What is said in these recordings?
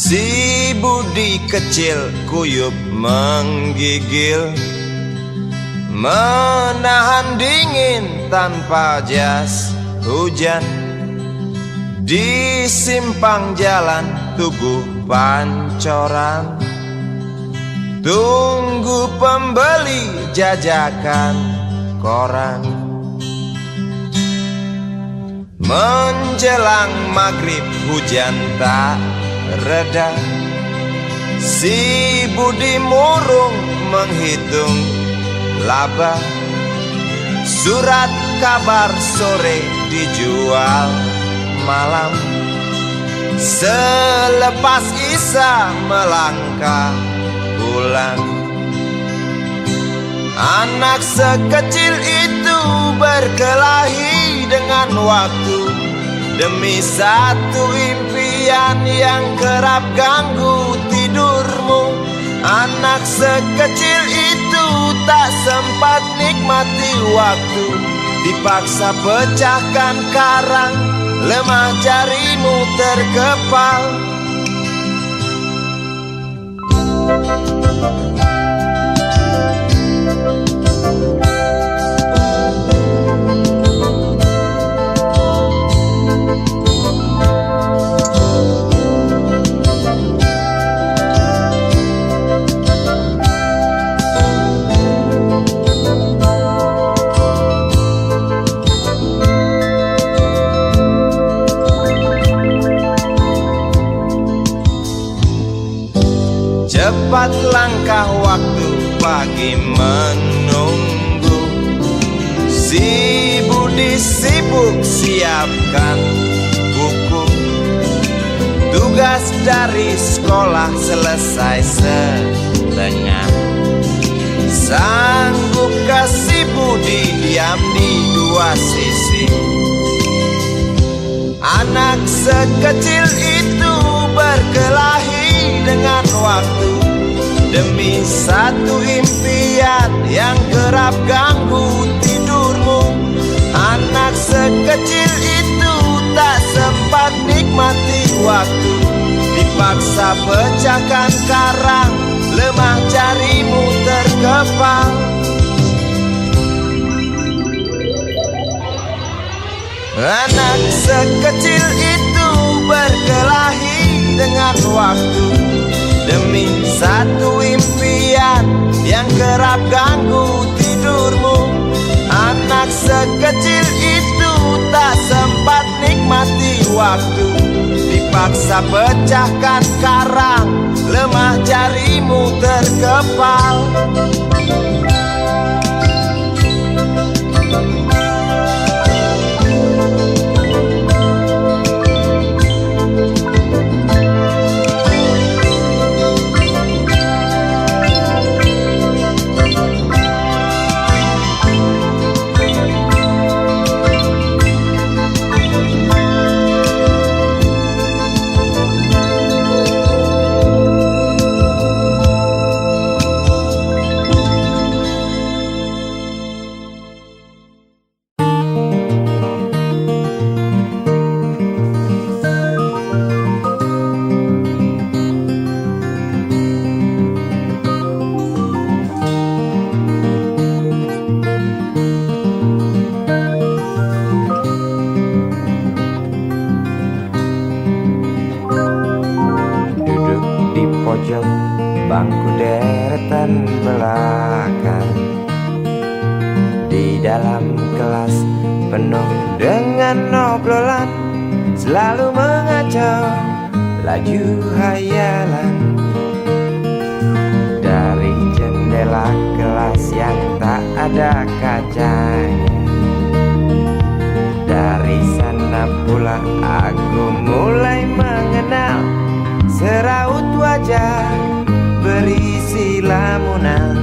Si Budi kecil kuyup menggigil, menahan dingin tanpa jas hujan. Di simpang jalan Tugu Pancoran, tunggu pembeli jajakan koran. Menjelang maghrib hujan tak reda, si Budi murung menghitung laba. Surat kabar sore dijual malam. Selepas Isya melangkah pulang. Anak sekecil itu berkelahi dengan waktu demi satu impian yang kerap ganggu tidurmu. Anak sekecil itu tak sempat nikmati waktu, dipaksa pecahkan karang, lemah jarimu terkepal. Cepat langkah waktu, pagi menunggu. Si Budi sibuk siapkan buku. Tugas dari sekolah selesai setengah. Sanggupkah si Budi diam di dua sisi? Anak sekecil itu berkelahi dengan waktu demi satu impian yang kerap ganggu tidurmu. Anak sekecil itu tak sempat nikmati waktu, dipaksa pecahkan karang, lemah jarimu terkepal. Anak sekecil itu berkelahi dengan waktu demi satu impian yang kerap ganggu tidurmu. Anak sekecil itu tak sempat nikmati waktu, dipaksa pecahkan karang, lemah jarimu terkepal. Bangku deretan belakang, di dalam kelas penuh dengan obrolan, selalu mengacau laju hayalan. Dari jendela kelas yang tak ada kacanya, dari sana pula aku mulai mengenal seraut wajah berisi lamunan.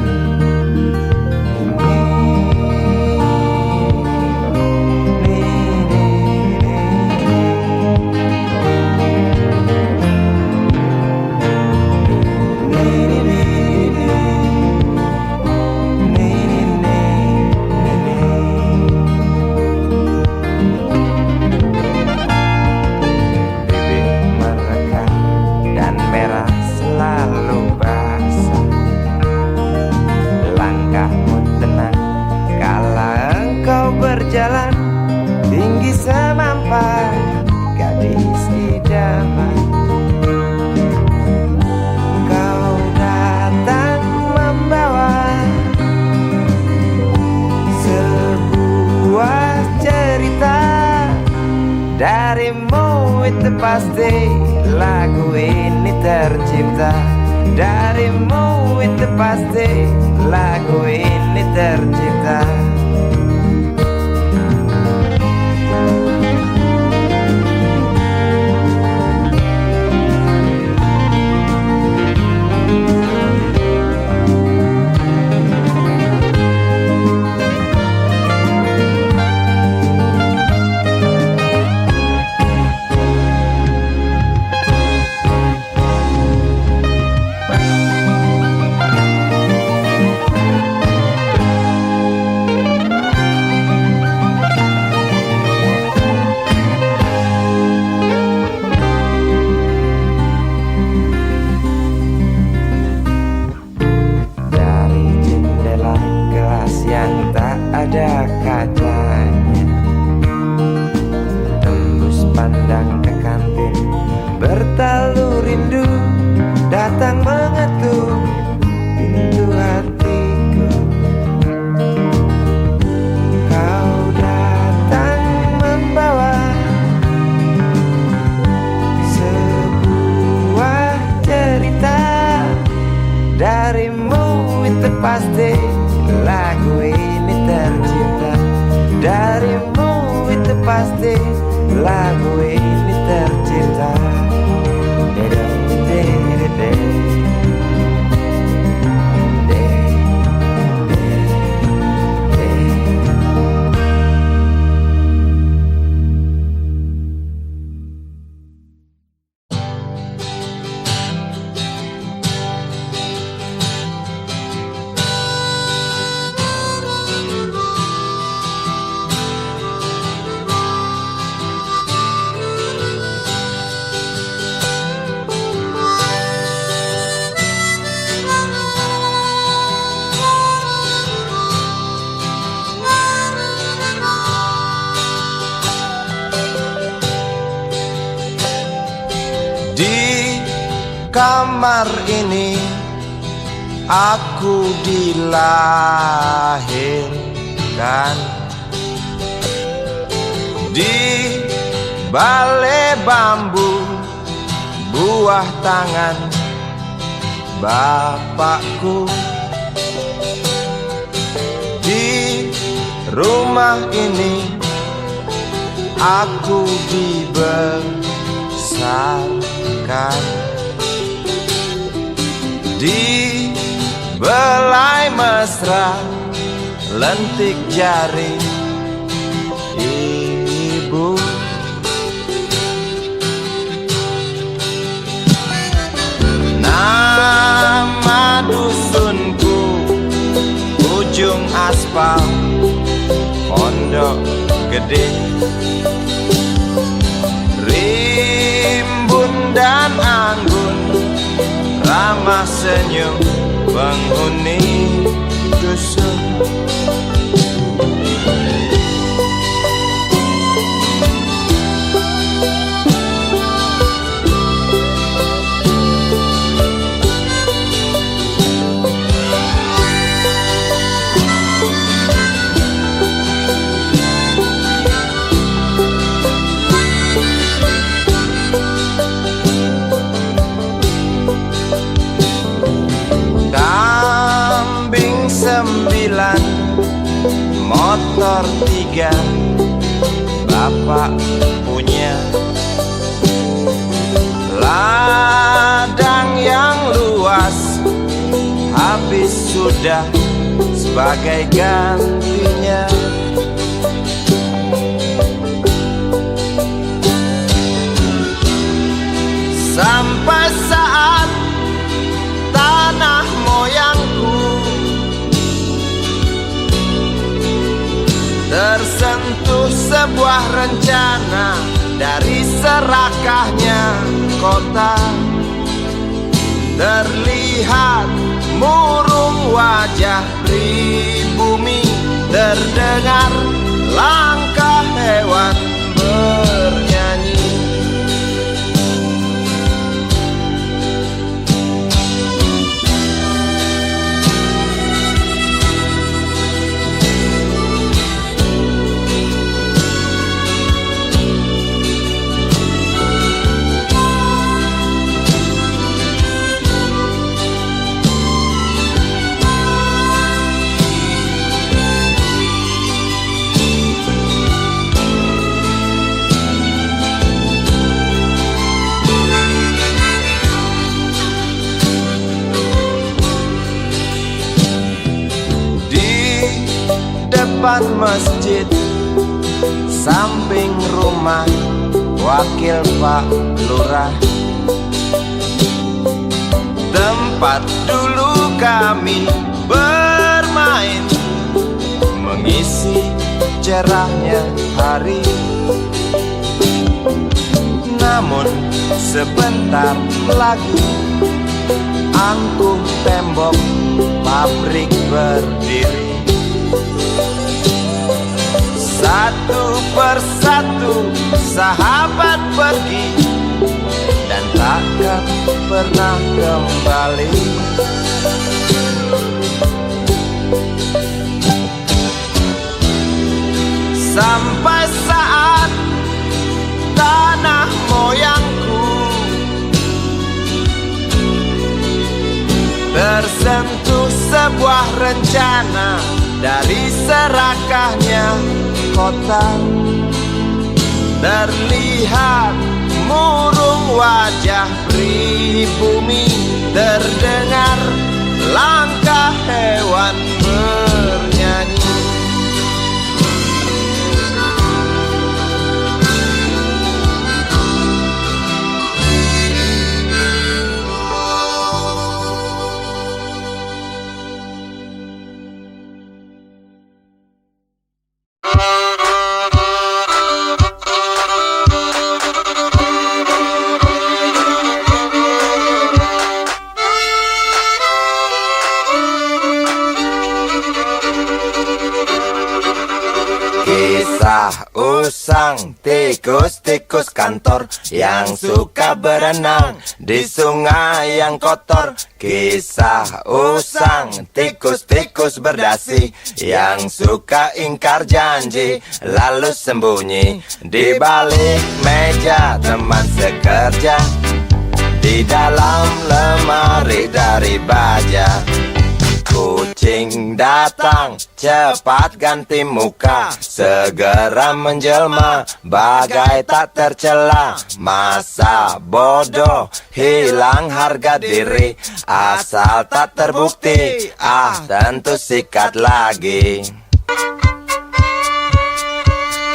pasti lagu ini tercipta. Darimu itu pasti lagu ini tercipta. Ada kacanya, tembus pandang ke kantin, bertalu rindu datang mengetuk pintu hatiku. Kau datang membawa sebuah cerita. Darimu itu pasti lagu ini tercipta. Darimu itu pasti lagu ini tercipta. Kamar ini aku dilahirkan, di balai bambu buah tangan bapakku. Di rumah ini aku dibesarkan, di belai mesra lentik jari ibu. Nama dusunku ujung aspal Pondok Gede. Rimbun dan anggun ramah senyum penghuni dusun. Motor 3 bapak punya, ladang yang luas habis sudah sebagai gantinya. Sampai saat tanah moyangku tersentuh sebuah rencana dari serakahnya kota. Terlihat murung wajah pribumi, terdengar langkah hewan bernyanyi. depan masjid, samping rumah wakil Pak Lurah. Tempat dulu kami bermain, mengisi cerahnya hari. Namun sebentar lagi angkuh tembok pabrik berdiri. Satu persatu sahabat pergi dan takkan pernah kembali. Sampai saat tanah moyangku tersentuh sebuah rencana dari serakahnya kota. Terlihat murung wajah pribumi, terdengar langkah hewan bernyanyi. Kisah usang tikus-tikus kantor yang suka berenang di sungai yang kotor. Kisah usang tikus-tikus berdasi yang suka ingkar janji lalu sembunyi di balik meja teman sekerja, di dalam lemari dari baja. Kucing datang, cepat ganti muka, segera menjelma, bagai tak tercela. Masa bodoh, hilang harga diri, asal tak terbukti, tentu sikat lagi.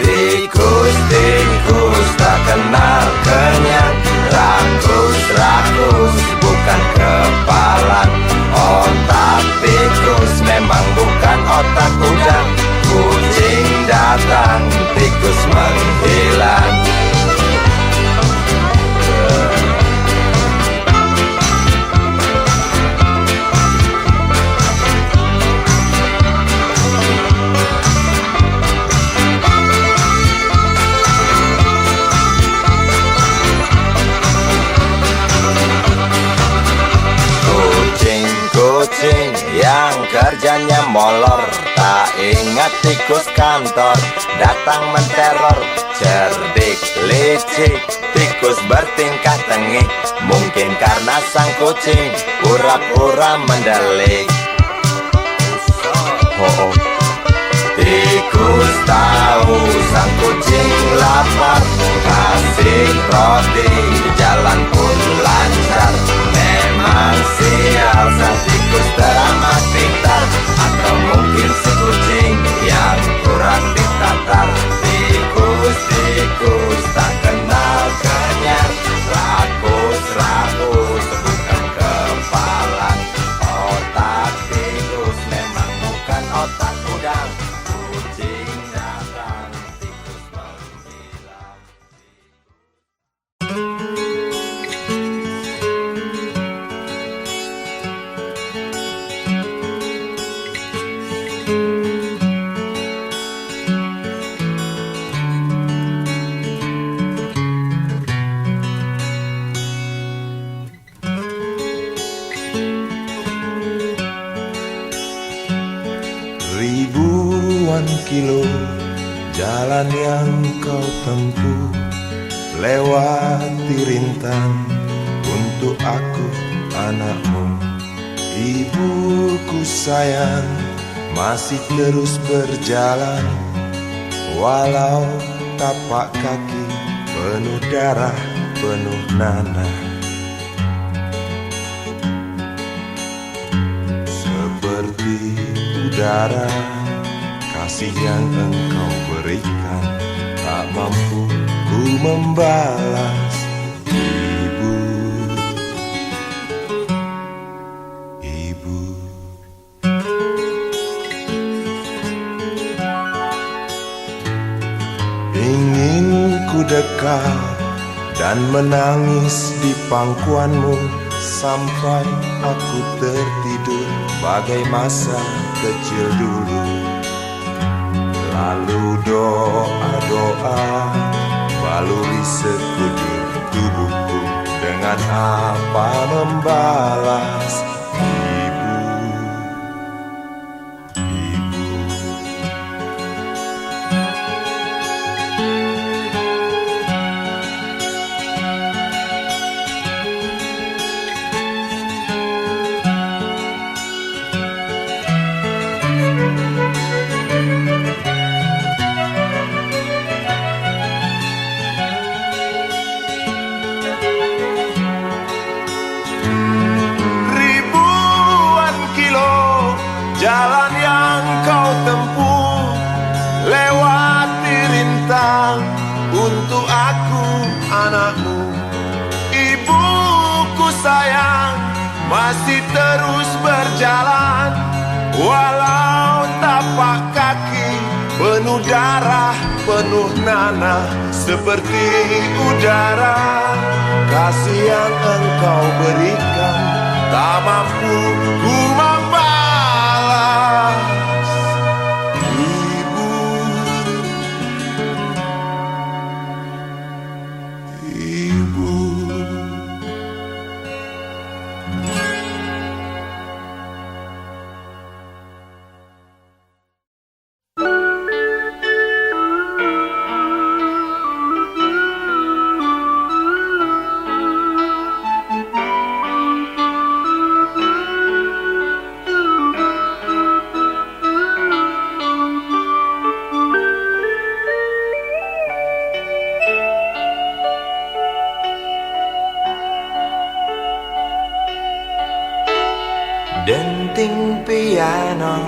Tikus-tikus tak kenal kenyang, rakus-rakus bukan kepalan. Otak tikus memang bukan otak udang. Kucing datang, tikus menghilang. Kucing yang kerjanya molor, tak ingat tikus kantor datang menteror. Cerdik licik, tikus bertingkah tengik, mungkin karena sang kucing pura-pura mendelik. Tikus tahu sang kucing lapar, kasih roti, jalan pun lancar. Memang sial sang tikus teramat pintar, atau mungkin si kucing yang kurang ditatar. Tikus-tikus tak kenal kenyang, rakus-rakus bukan kepalan. Otak tikus memang bukan otak udang. Kucing datang, tikus menghilang. Ribuan kilo jalan yang kau tempuh, lewati rintang untuk aku anakmu. Ibuku sayang masih terus berjalan, walau tapak kaki penuh darah, penuh nanah. Seperti udara kasih yang engkau berikan tak mampu ku membalas. Ibu, ibu. Ingin ku dekat dan menangis di pangkuanmu sampai aku tertidur bagai masa kecil dulu. Lalu doa-doa baluri sekujur tubuhku, dengan apa membalas. Ibu, ibu. Jalan yang kau tempuh, lewati rintang untuk aku anakmu. Ibuku sayang, masih terus berjalan, walau tapak kaki penuh darah, penuh nanah seperti udara. Kasih yang engkau berikan tak mampu ku membalas. Ibu, ibu. Denting piano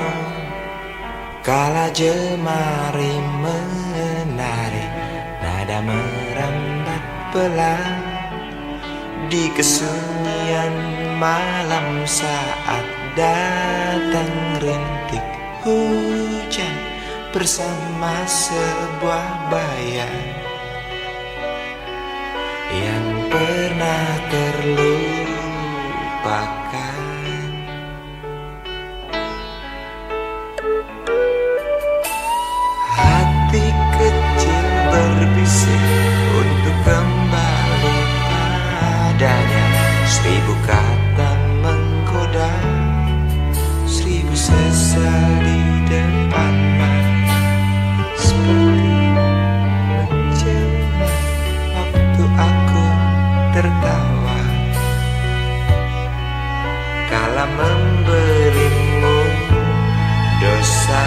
kala jemari menari, nada merambat pelan di kesunyian malam saat datang rintik hujan bersama sebuah bayang yang pernah terlupakan. Hati kecil berbisik untuk kembali padanya. 1000 kata menggoda, 1000 sesal di depan mata, seperti menjelma waktu aku tertawa kala memberimu dosa.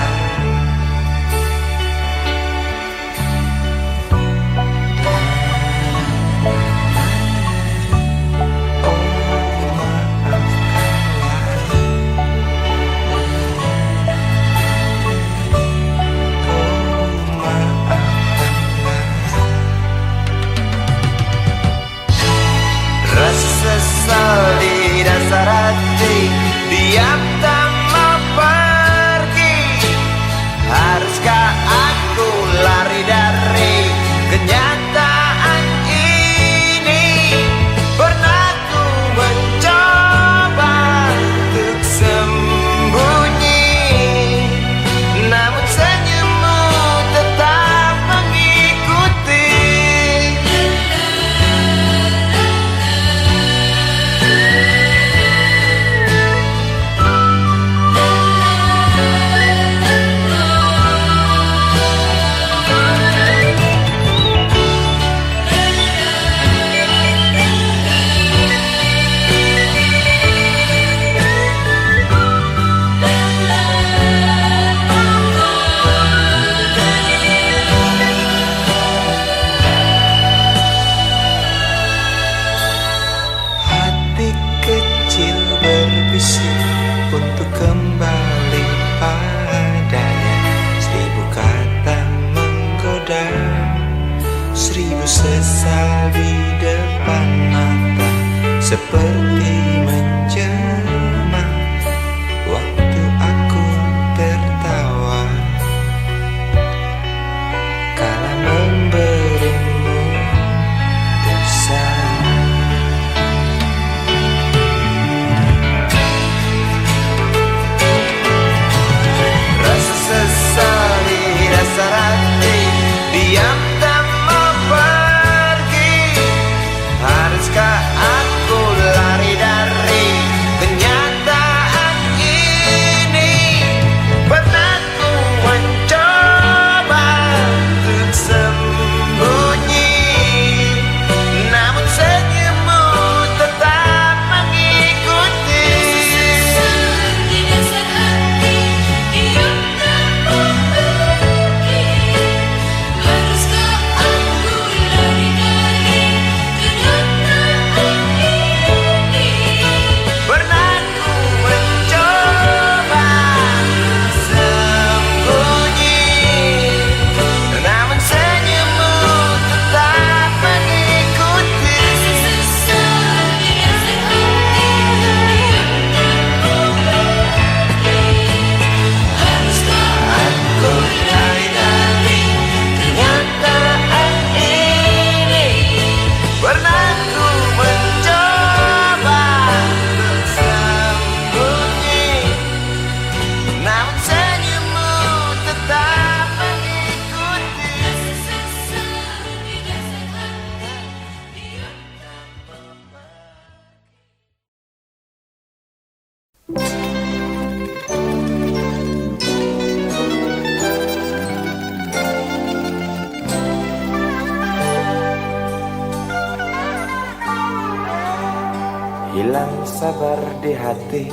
Hilang sabar di hati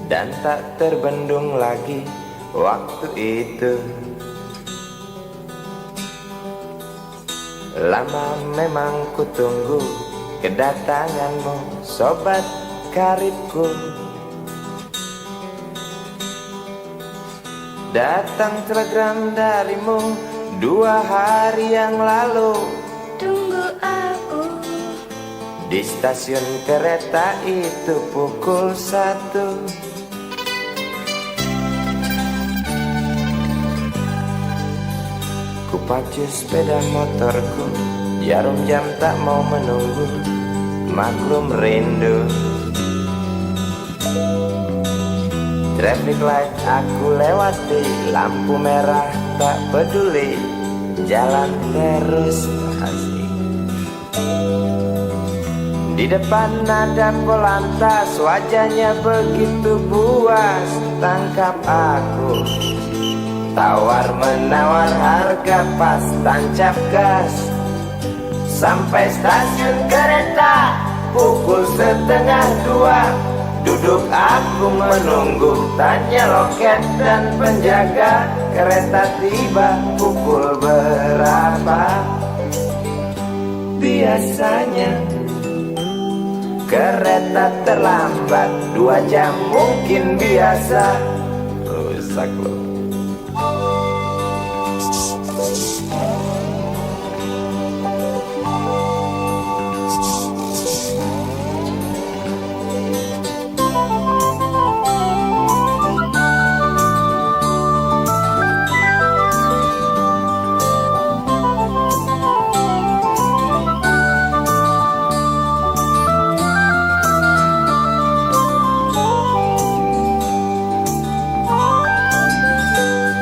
dan tak terbendung lagi waktu itu. Lama memang ku tunggu kedatanganmu, sobat karibku. Datang telegram darimu 2 hari yang lalu. Tunggu aku Di stasiun kereta itu pukul 1. Ku pacu sepeda motorku, jarum jam tak mau menunggu, maklum rindu. Traffic light aku lewati, lampu merah tak peduli, jalan terus asik. Di depan ada polantas, wajahnya begitu buas, tangkap aku. Tawar menawar harga pas, tancap gas. Sampai stasiun kereta pukul 1:30. Duduk aku menunggu, tanya loket dan penjaga, kereta tiba pukul berapa? Biasanya kereta terlambat 2 jam mungkin biasa. Rusak loh.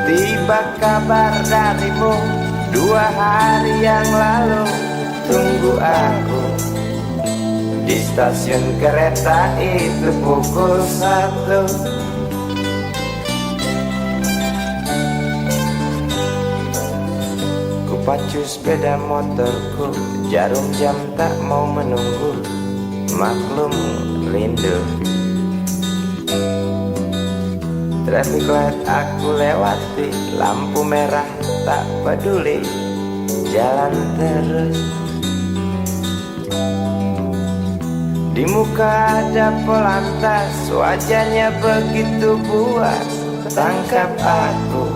Tiba kabar darimu 2 hari yang lalu. Tunggu aku di stasiun kereta itu pukul 1. Ku pacu sepeda motorku, jarum jam tak mau menunggu, maklum rindu. Traffic light aku lewati, lampu merah tak peduli, jalan terus. Di muka ada polantas, wajahnya begitu buas, tangkap aku.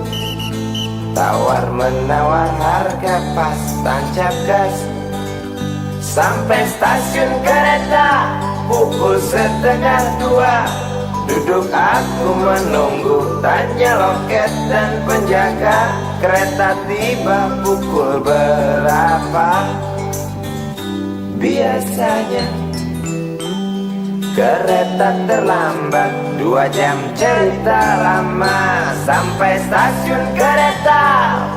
Tawar menawar harga pas, tancap gas. Sampai stasiun kereta pukul 1:30. Duduk aku menunggu, tanya loket dan penjaga, kereta tiba pukul berapa? Biasanya kereta terlambat 2 jam, cerita lama. Sampai stasiun kereta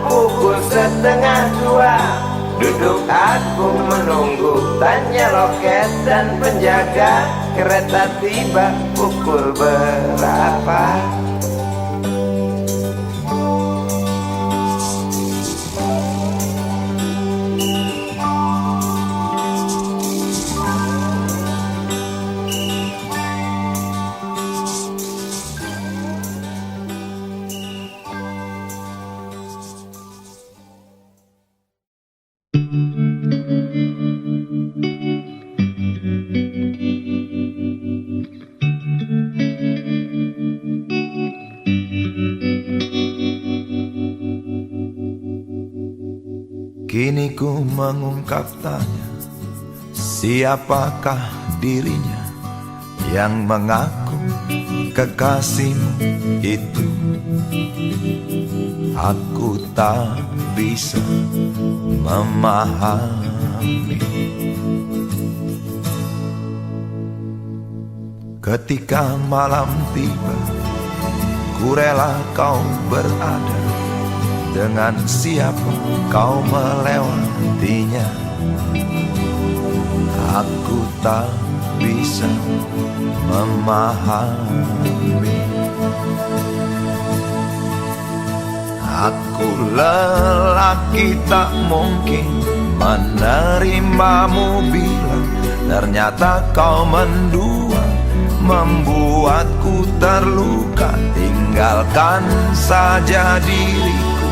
pukul 1:30. Duduk aku menunggu, tanya loket dan penjaga, kereta tiba pukul berapa? Kini ku mengungkap tanya, siapakah dirinya yang mengaku kekasihmu itu? Aku tak bisa memahami. Ketika malam tiba, ku rela kau berada. Dengan siapa kau melewatinya? Aku tak bisa memahami. Aku lelaki tak mungkin menerimamu bila ternyata kau mendua, membuatku terluka. Tinggalkan saja diriku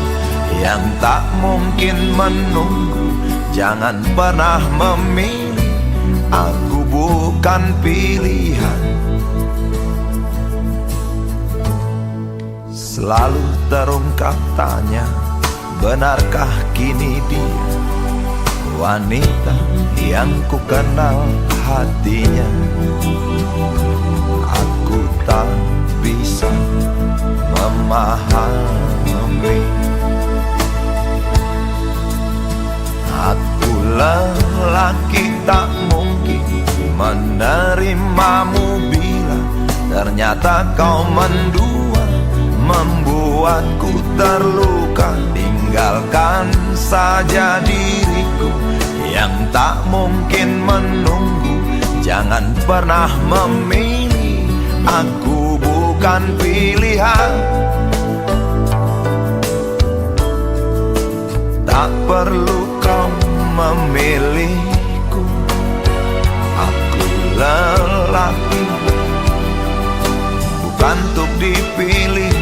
yang tak mungkin menunggu. Jangan pernah memilih, aku bukan pilihan. Selalu terungkap tanya, benarkah kini dia wanita yang ku kenal hatinya? Aku tak bisa memahami. Aku lelaki tak mungkin menerimamu bila ternyata kau mendua, membuatku terluka. Tinggalkan saja diriku yang tak mungkin menunggu. Jangan pernah memilih, aku bukan pilihan. Tak perlu kau memilihku, aku lelaki bukan untuk dipilih.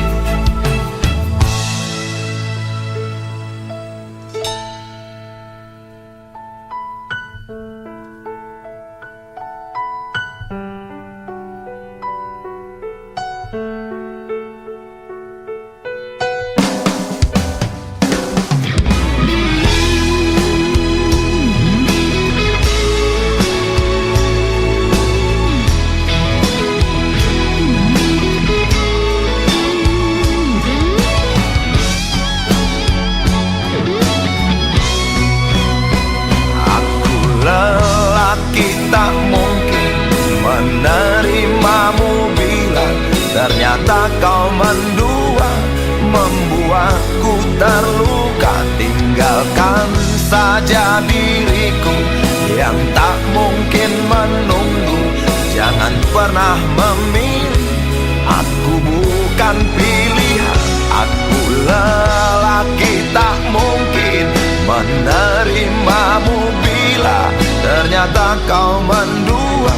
Tak mungkin menerimamu bila ternyata kau mendua, membuatku terluka. Tinggalkan saja diriku yang tak mungkin menunggu. Jangan pernah memilih, aku bukan pilihan. Aku lelaki tak mungkin menerimamu bila ternyata kau mendua,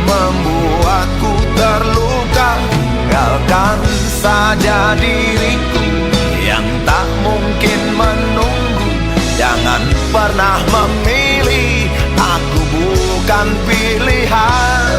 membuatku terluka. Tinggalkan saja diriku yang tak mungkin menunggu. Jangan pernah memilih, aku bukan pilihan.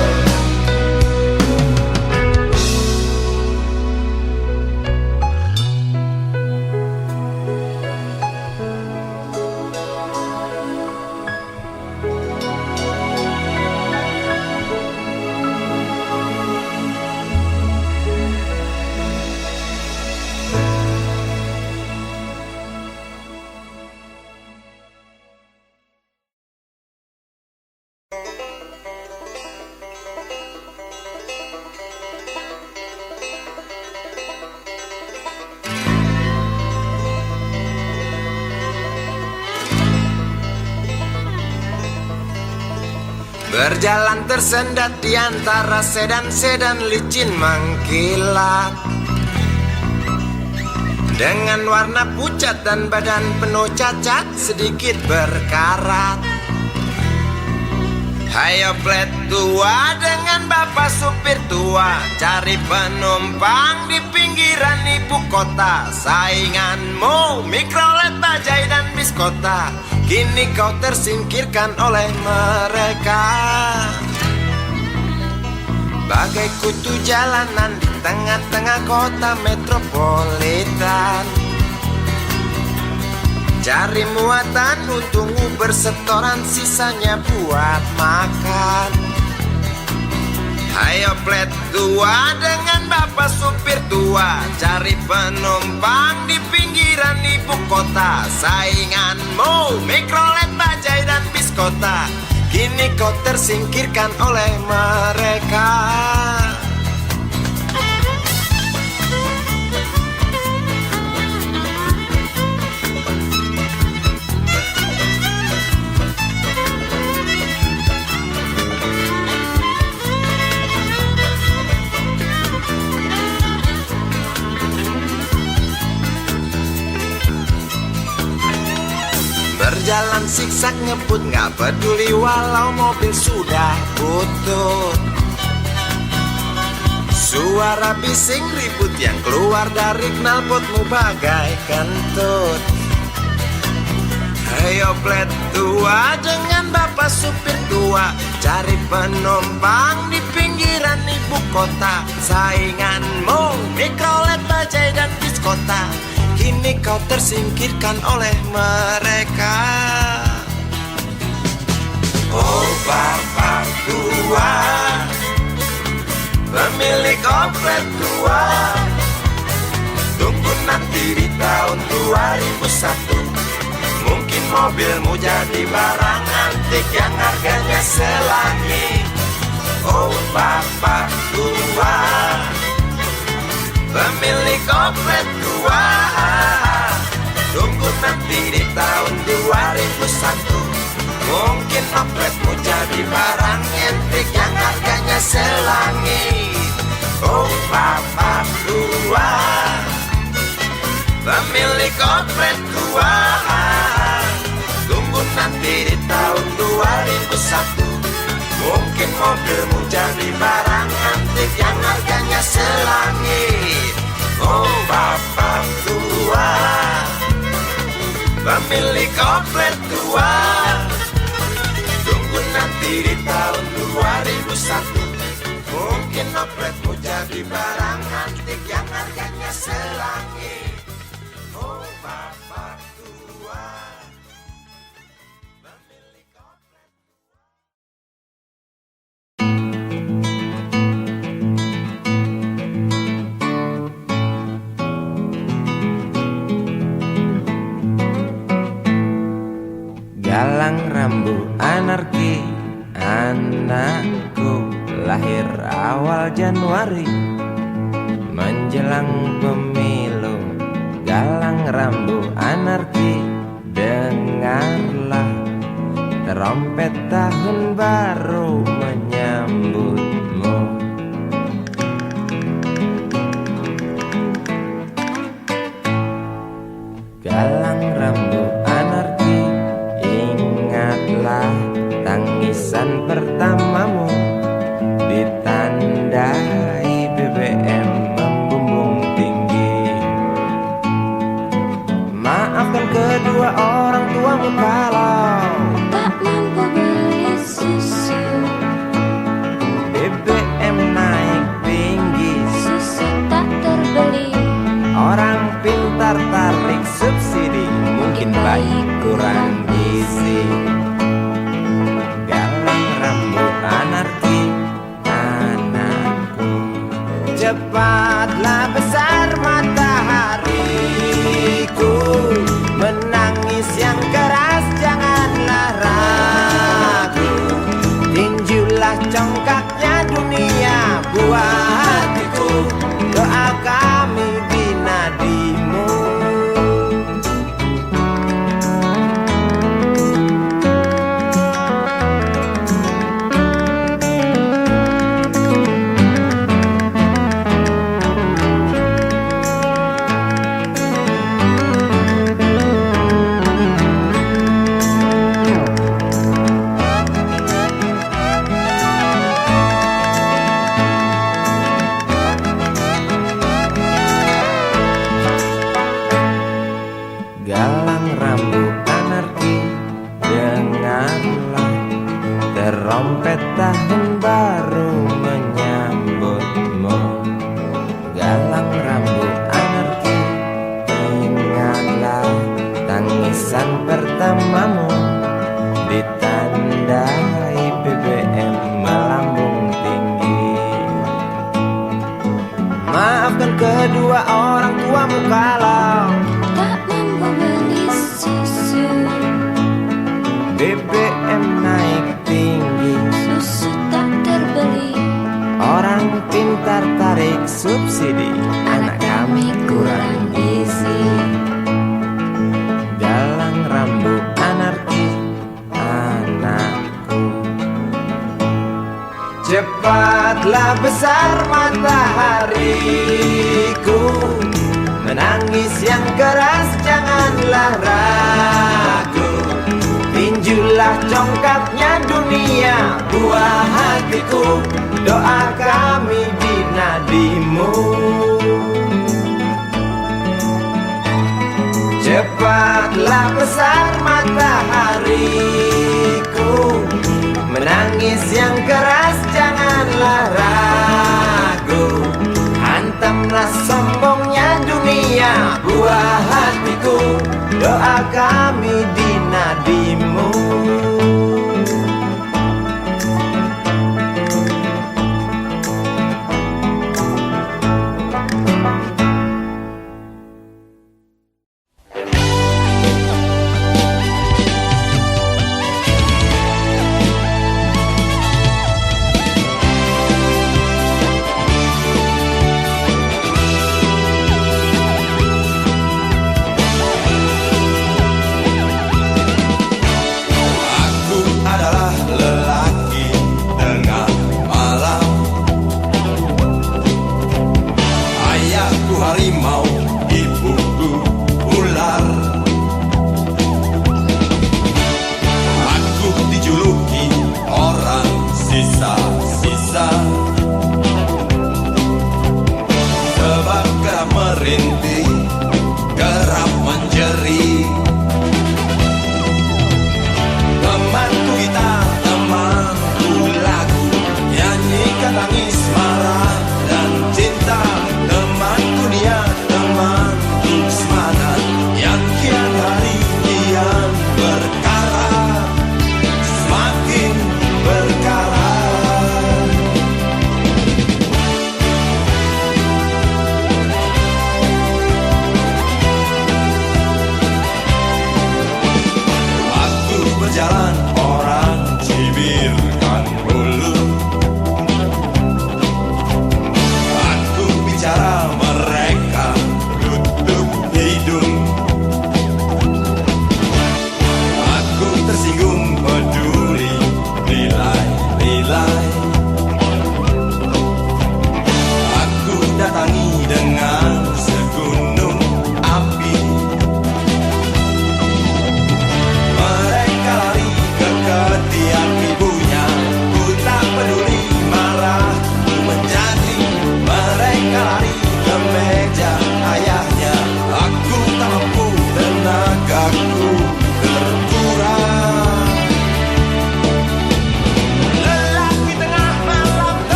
Berjalan tersendat di antara sedan-sedan licin mengkilat, dengan warna pucat dan badan penuh cacat sedikit berkarat. Hayo plet tua dengan bapak supir tua, cari penumpang di pinggiran ibu kota. Sainganmu Mikrolet, Bajai dan Biskota, kini kau tersingkirkan oleh mereka. Bagai kutu jalanan di tengah-tengah kota metropolitan, cari muatan untungmu bersetoran, sisanya buat makan. Hayo plet tua dengan bapak supir tua, cari penumpang di pinggiran ibu kota. Sainganmu Mikrolet, Bajai dan Biskota, kini kau tersingkirkan oleh mereka. jalan siksak ngebut, nggak peduli walau mobil sudah butut. Suara bising ribut yang keluar dari knalpotmu bagai kentut. Ayo plet tua dengan bapak supir tua, cari penumpang di pinggiran ibu kota. Sainganmu mikrolet, bajai dan bis kota, kini kau tersingkirkan oleh mereka. Oh bapak tua, pemilik oplet tua, tunggu nanti di tahun 2001. Mungkin mobilmu jadi barang antik yang harganya selangit. Oh bapak tua, pemilik oplet tua, tunggu nanti di tahun 2001. Mungkin opletmu jadi barang antik yang harganya selangit. Oh bapak tua, pemilik oplet tua, tunggu nanti di tahun 2001. Mungkin mobilmu jadi barang antik yang harganya selangit. Oh bapak tua, pemilik oplet tua, tunggu nanti di tahun 2001. Mungkin opletmu jadi barang antik yang harganya selangit. Oh bapak tua, pemilik oplet. Galang rambu anarki, anakku lahir awal Januari menjelang pemilu. Galang rambu anarki, dengarlah trompet tahun baru menyambutmu. Galang rambu anarki, ingatlah tangisan pertamamu, ditandai BBM membumbung tinggi. Maafkan kedua orang tuamu kalau tak mampu beli susu. BBM naik tinggi, Susu tak terbeli. orang pintar tarik subsidi, mungkin baik kurang gizi. Galang rambu anarki, anakku, cepatlah besar matahariku, menangis yang keras janganlah ragu, tinjulah congkaknya dunia buat hatiku, doa kami binadimu. Galang rambu anarki, dengarlah trompet tahun baru menyambutmu. Galang rambu anarki, ingatlah tangisan pertamamu, ditandai BBM melambung tinggi. Maafkan kedua orang tuamu kalau Tak mampu beli susu. BBM naik tinggi, Susu tak terbeli. orang pintar tarik subsidi, anak kami kurang gizi. Galang rambu anarki, anakku, cepatlah besar matahariku, menangis yang keras janganlah ragu, Inilah congkaknya dunia, buah hatiku, doa kami di nadimu. Cepatlah besar matahariku, menangis yang keras janganlah ragu. Hantamlah sombongnya dunia, buah hatiku, doa kami di nadimu.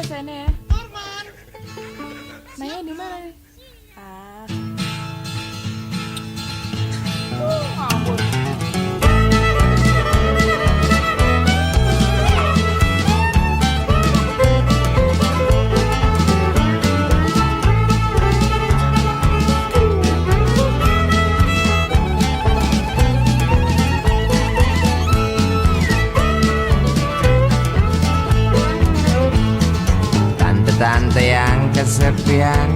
sini ya. Nanya di mana nih? Ampun. Tante yang kesepian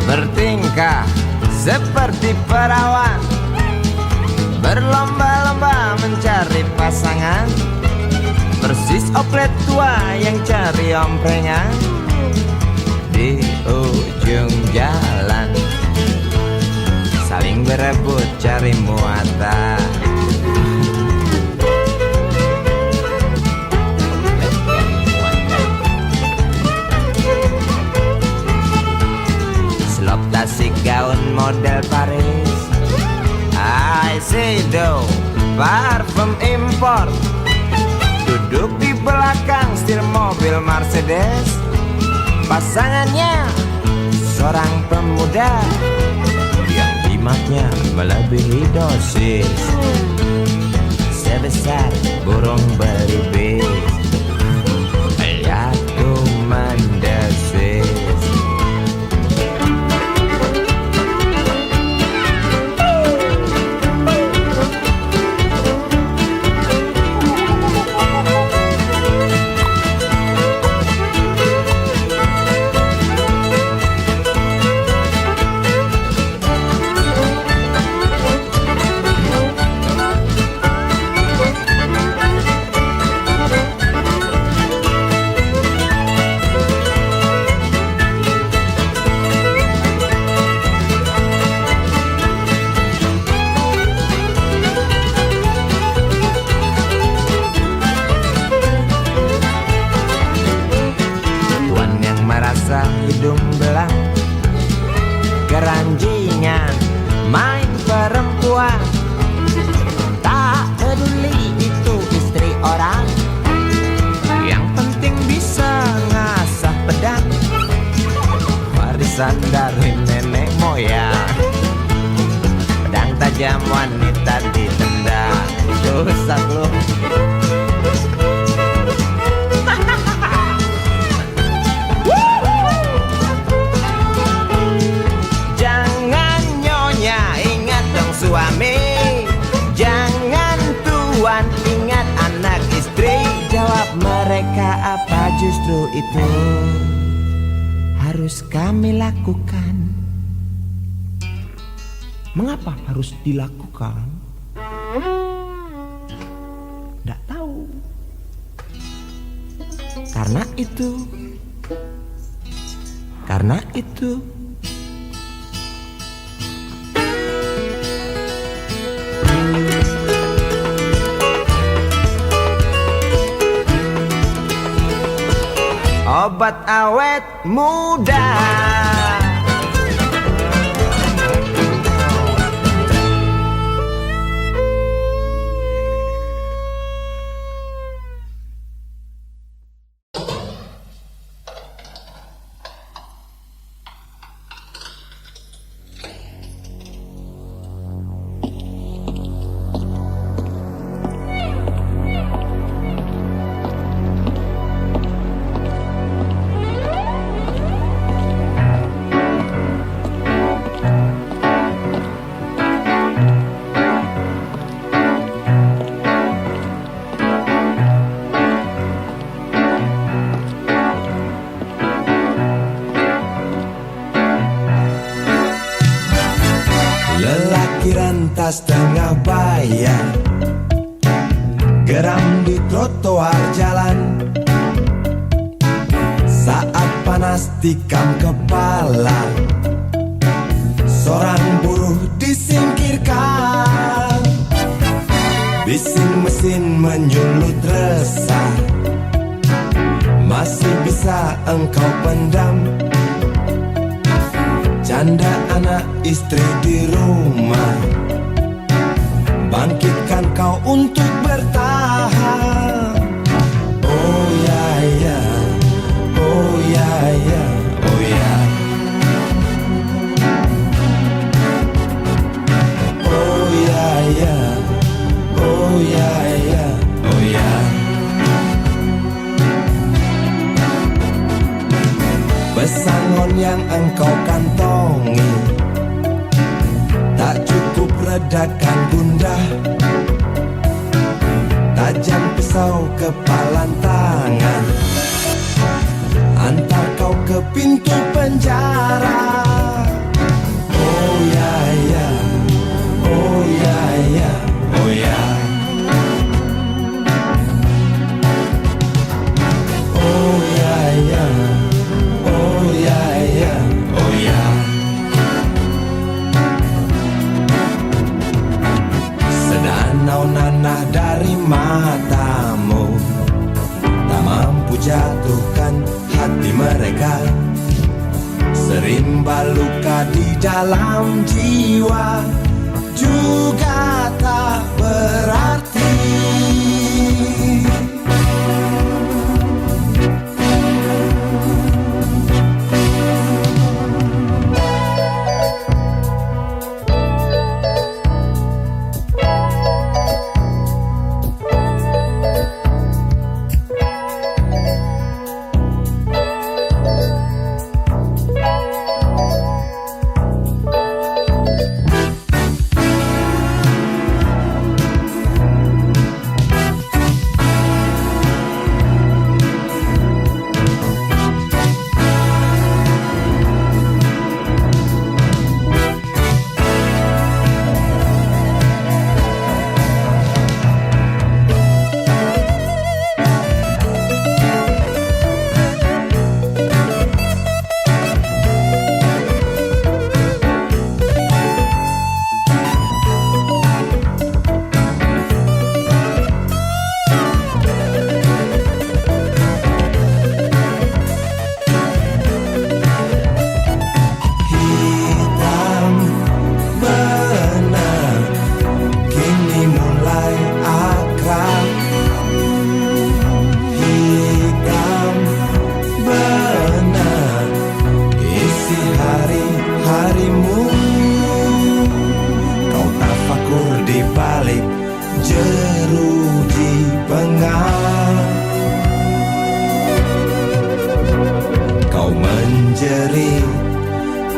bertingkah seperti perawan, berlomba-lomba mencari pasangan, persis oplet tua yang cari omprengan di ujung jalan, saling berebut cari muatan. Tasik gaun model Paris, Shiseido parfum impor, duduk di belakang setir mobil Mercedes. Pasangannya seorang pemuda yang jimatnya melebihi dosis, sebesar burung belibis, aku mendesis. Hidung belang, keranjingan, main perempuan, tak peduli itu istri orang, yang penting bisa ngasah pedang, warisan dari nenek moyang. Pedang tajam wanita ditendang, rusak lu. Suami, jangan tuan, ingat anak istri. Jawab mereka apa justru itu harus kami lakukan. Mengapa harus dilakukan? Tidak tahu. Karena itu obat awet muda. Tas tengah bayar, geram di trotoar jalan. Saat panas tikam kepala, seorang buruh disingkirkan. Bising mesin menyulut resah, masih bisa engkau pendam. Canda anak istri di rumah, bangkitkan kau untuk bertahan. Oh ya ya, Pesangon yang engkau kantongi tak cukup redakan gundah. Tajam pisau kepalan tangan, antar kau ke pintu penjara. Oh ya ya, oh ya ya, oh ya. Oh ya ya, oh ya ya, oh ya. Sedanau nanah dari matamu tak mampu jatuhkan hati mereka. Serimba luka di dalam jiwa juga tak berarti.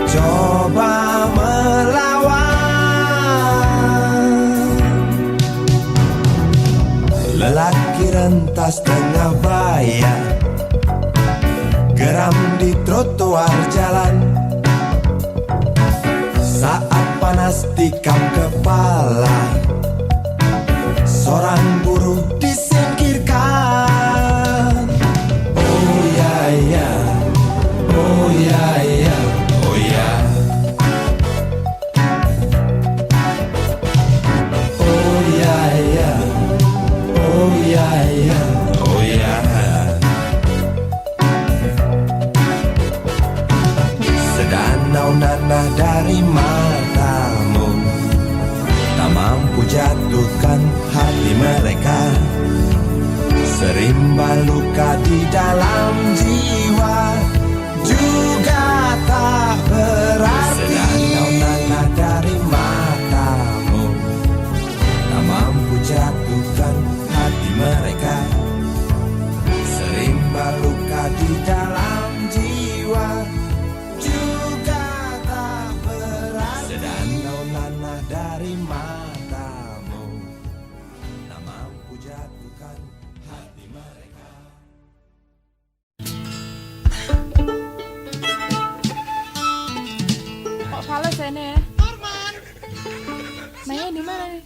Coba melawan. Lelaki rentas tengah bayar, geram di trotoar jalan. Saat panas tikam kepala, seorang buruh disingkirkan. Oh ya ya, oh ya ya, oh ya. Oh ya ya, oh ya ya, oh ya. Sedanau nanah dari matamu tak mampu jatuhkan hati mereka. Serimba luka di dalam jiwa juga tak berarti. Sedanau nanah dari matamu tak mampu jatuhkan hati mereka. Serimba luka di dalam jiwa juga tak berarti. Sedanau nanah dari matamu tak mampu jatuhkan hati mereka. Kok fales ini ya? Mainnya di mana nih?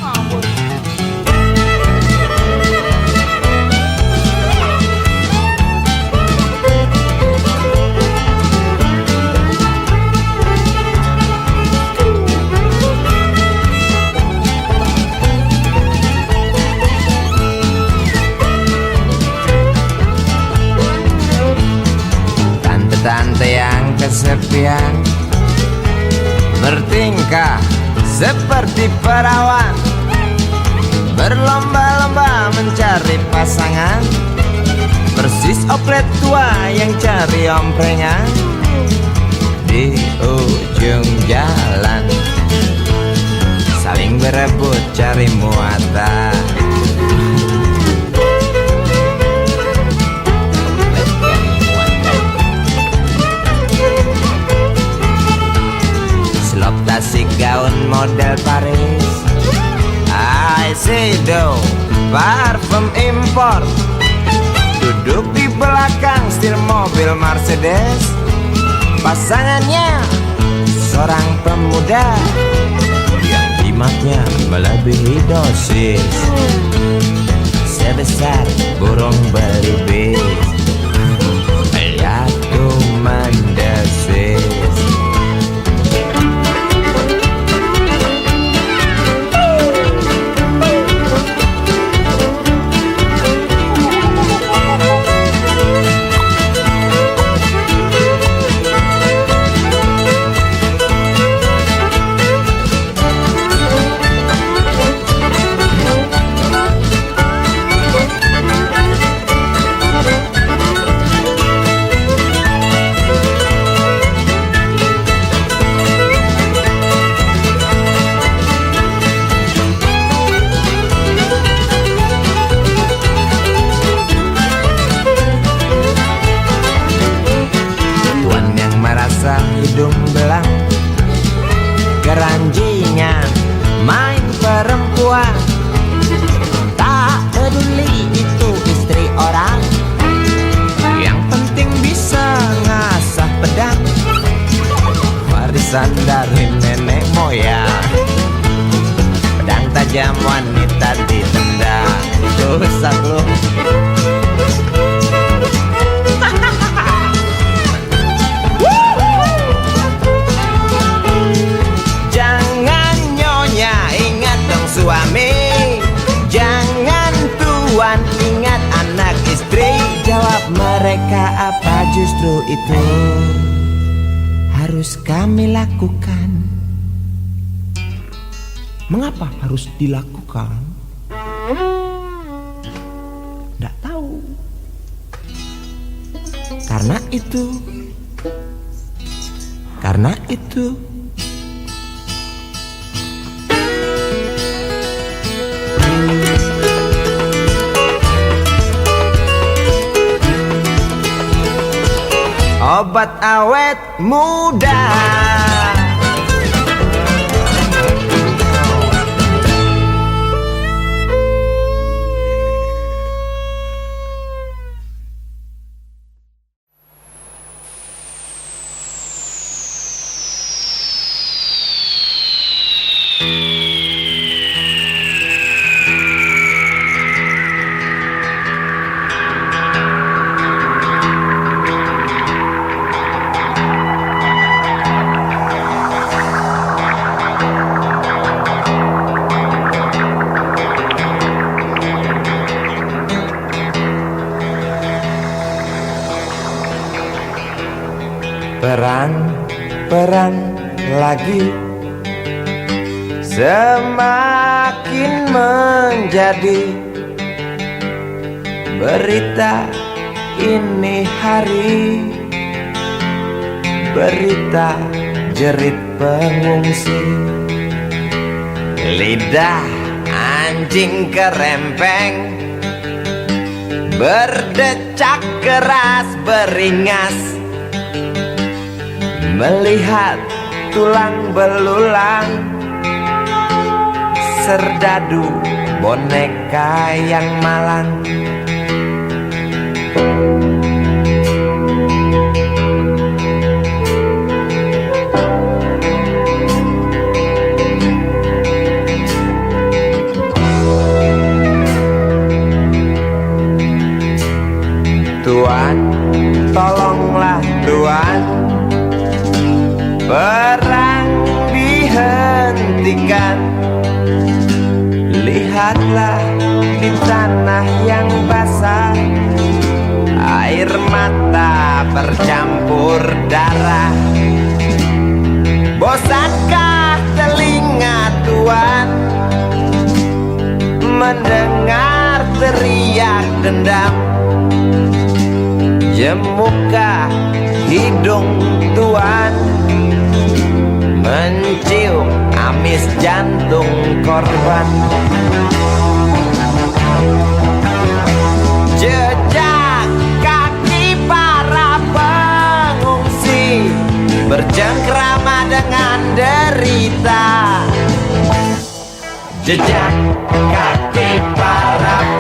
Ngawur. Tante yang kesepian bertingkah seperti perawan, berlomba-lomba mencari pasangan, persis oplet tua yang cari omprengan di ujung jalan, saling berebut cari muatan. parfum impor, duduk di belakang setir mobil Mercedes. Pasangannya seorang pemuda yang jimatnya melebihi dosis, sebesar burung belibis, yaitu mendesis. Hidung belang, keranjingan, main perempuan. Tak peduli itu istri orang, yang penting bisa ngasah pedang. Warisan dari nenek moyang, pedang tajam wanita ditendang. Rusak lu. Suami, jangan tuan, ingat anak istri. Jawab mereka, apa justru itu harus kami lakukan? Mengapa harus dilakukan? Nggak tahu. Karena itu obat awet muda. Perang lagi semakin menjadi berita ini hari, berita jerit pengungsi. Lidah anjing kerempeng berdecak keras beringas, melihat tulang belulang serdadu boneka yang malang. Tuan, tolonglah Tuan, perang dihentikan. Lihatlah di tanah yang basah, air mata bercampur darah. Bosankah telinga Tuan mendengar teriak dendam? Jemukah hidung Tuan mencium amis jantung korban? Jejak kaki para pengungsi bercengkrama dengan derita. Jejak kaki para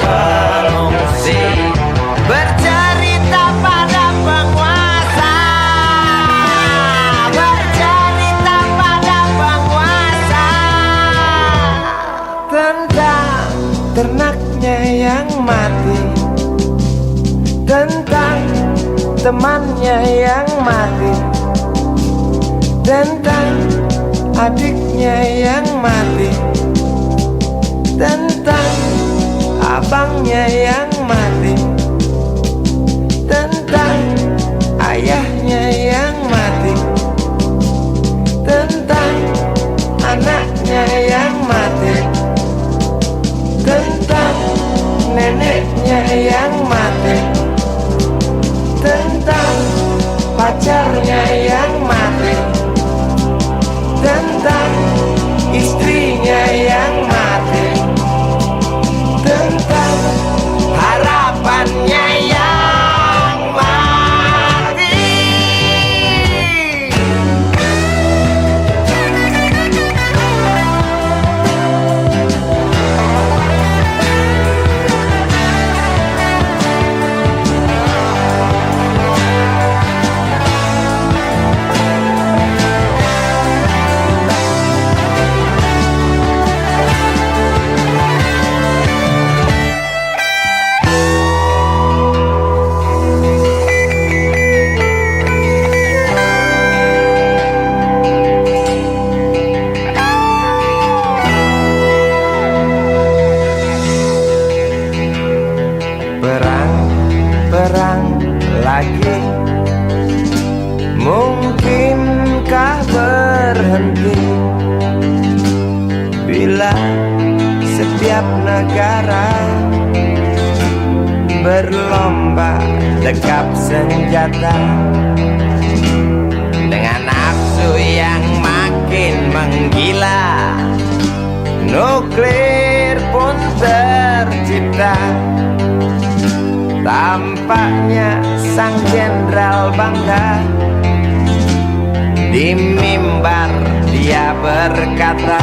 yang mati, tentang temannya yang mati, tentang adiknya yang mati, tentang abangnya yang mati, tentang ayahnya yang mati, tentang anaknya yang mati, tentang neneknya yang mati, tentang pacarnya yang mati, tentang istrinya yang mati, tentang harapannya yang mati. Perang lagi, mungkinkah berhenti bila setiap negara berlomba dekap senjata dengan nafsu yang makin menggila? Nuklir pun tercipta. Tampaknya sang jenderal bangga. Di mimbar dia berkata,